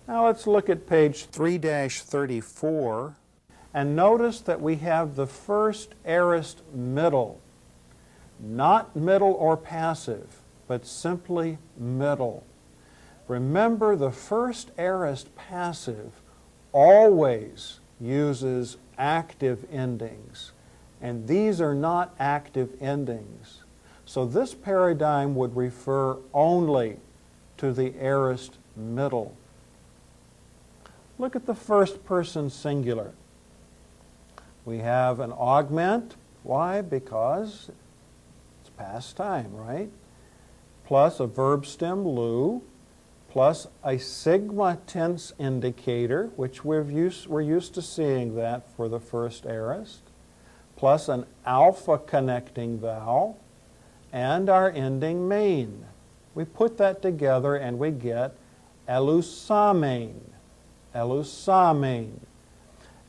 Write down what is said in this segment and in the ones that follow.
Now let's look at page 3-34 and notice that we have the first aorist middle. Not middle or passive, but simply middle. Remember, the first aorist passive always uses active endings, and these are not active endings. So this paradigm would refer only to the aorist middle. Look at the first person singular. We have an augment. Why? Because it's past time, right? Plus a verb stem lu, plus a sigma tense indicator, which we're used to seeing that for the first aorist, plus an alpha connecting vowel, and our ending main. We put that together and we get elusamein. Elusamein.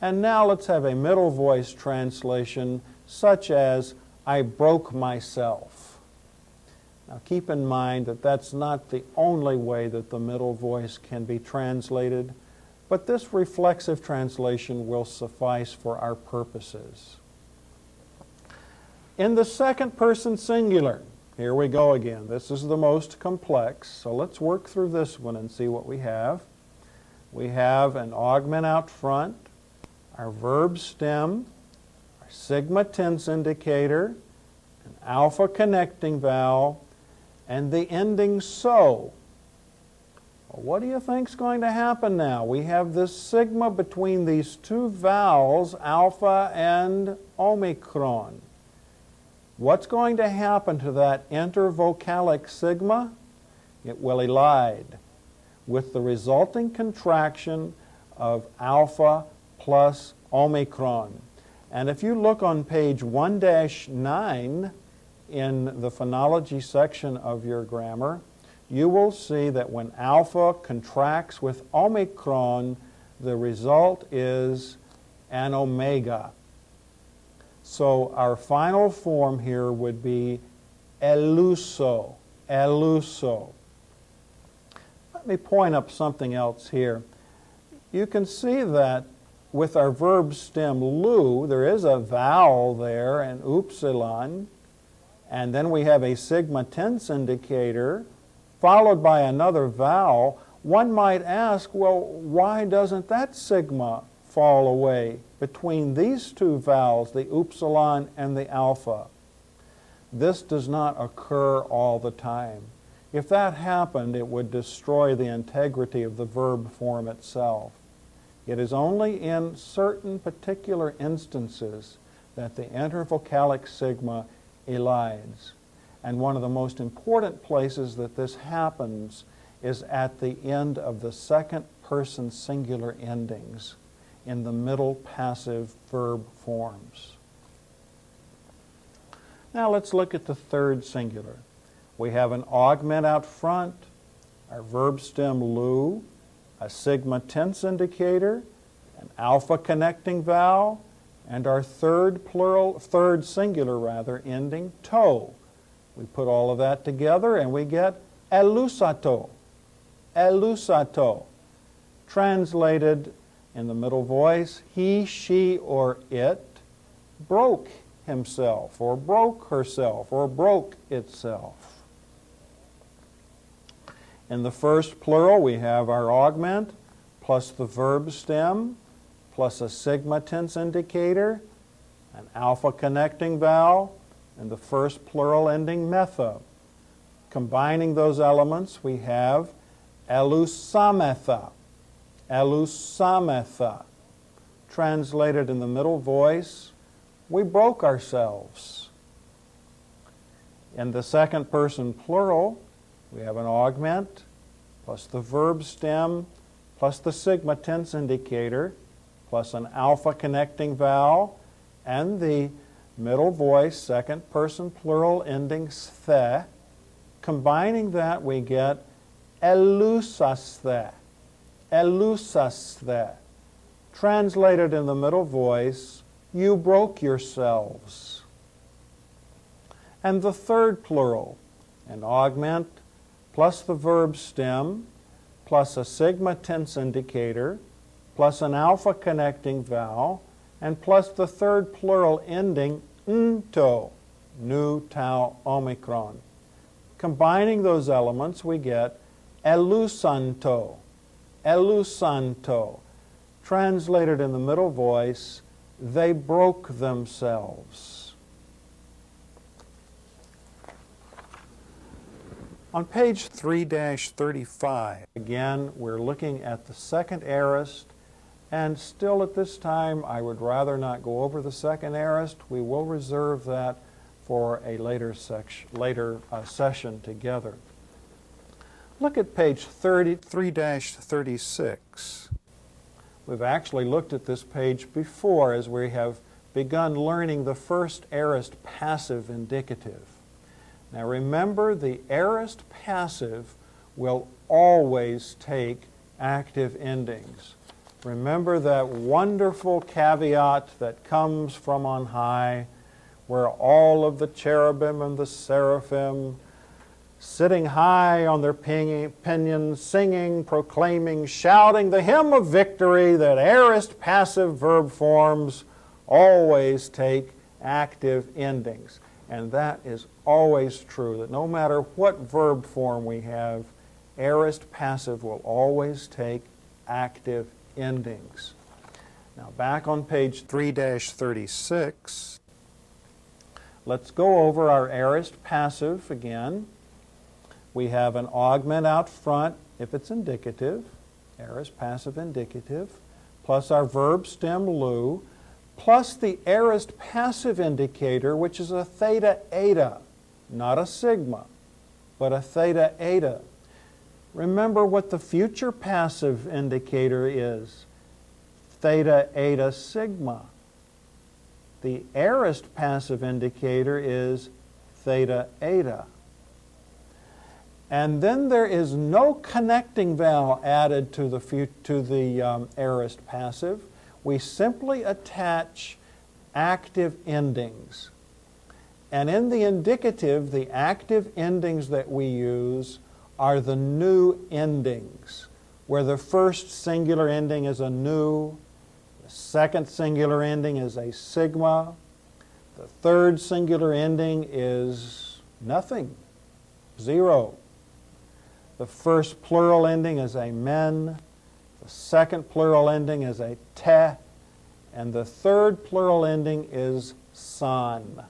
And now let's have a middle voice translation such as, I broke myself. Now keep in mind that that's not the only way that the middle voice can be translated, but this reflexive translation will suffice for our purposes. In the second person singular, here we go again. This is the most complex, so let's work through this one and see what we have. We have an augment out front, our verb stem, our sigma tense indicator, an alpha connecting vowel, and the ending so. Well, what do you think is going to happen now? We have this sigma between these two vowels, alpha and omicron. What's going to happen to that intervocalic sigma? It will elide with the resulting contraction of alpha plus omicron. And if you look on page 1-9 in the phonology section of your grammar, you will see that when alpha contracts with omicron, the result is an omega. So our final form here would be eluso, eluso. Let me point up something else here. You can see that with our verb stem lu, there is a vowel there, an upsilon, and then we have a sigma tense indicator, followed by another vowel. One might ask, well, why doesn't that sigma fall away between these two vowels, the upsilon and the alpha? This does not occur all the time. If that happened, it would destroy the integrity of the verb form itself. It is only in certain particular instances that the intervocalic sigma elides. And one of the most important places that this happens is at the end of the second person singular endings in the middle passive verb forms. Now let's look at the third singular. We have an augment out front, our verb stem lu, a sigma tense indicator, an alpha connecting vowel, and our third singular ending to. We put all of that together and we get elusato, elusato. Translated in the middle voice, he, she, or it broke himself, or broke herself, or broke itself. In the first plural, we have our augment plus the verb stem plus a sigma tense indicator, an alpha connecting vowel, and the first plural ending metha. Combining those elements, we have elusametha, elusametha. Translated in the middle voice, we broke ourselves. In the second person plural, we have an augment plus the verb stem plus the sigma tense indicator plus an alpha connecting vowel and the middle voice second person plural ending sthe. Combining that, we get elusasthe, elusasthe. Translated in the middle voice, you broke yourselves. And the third plural, an augment plus the verb stem plus a sigma tense indicator, plus an alpha connecting vowel, and plus the third plural ending nto, nu, tau, omicron. Combining those elements, we get elusanto, elusanto. Translated in the middle voice, they broke themselves. On page 3-35, again, we're looking at the second aorist, and still at this time, I would rather not go over the second aorist. We will reserve that for a later session together. Look at page 3-36. We've actually looked at this page before as we have begun learning the first aorist passive indicative. Now remember, the aorist passive will always take active endings. Remember that wonderful caveat that comes from on high, where all of the cherubim and the seraphim, sitting high on their pinions, singing, proclaiming, shouting the hymn of victory, that aorist passive verb forms always take active endings. And that is always true, that no matter what verb form we have, aorist passive will always take active endings. Now back on page 3-36, let's go over our aorist passive again. We have an augment out front if it's indicative, aorist passive indicative, plus our verb stem lu, plus the aorist passive indicator, which is a theta eta, not a sigma, but a theta eta. Remember what the future passive indicator is, theta eta sigma. The aorist passive indicator is theta eta. And then there is no connecting vowel added to the aorist passive. We simply attach active endings. And in the indicative, the active endings that we use are the nu endings, where the first singular ending is a nu, the second singular ending is a sigma, the third singular ending is nothing, zero. The first plural ending is a men, the second plural ending is a te, and the third plural ending is san.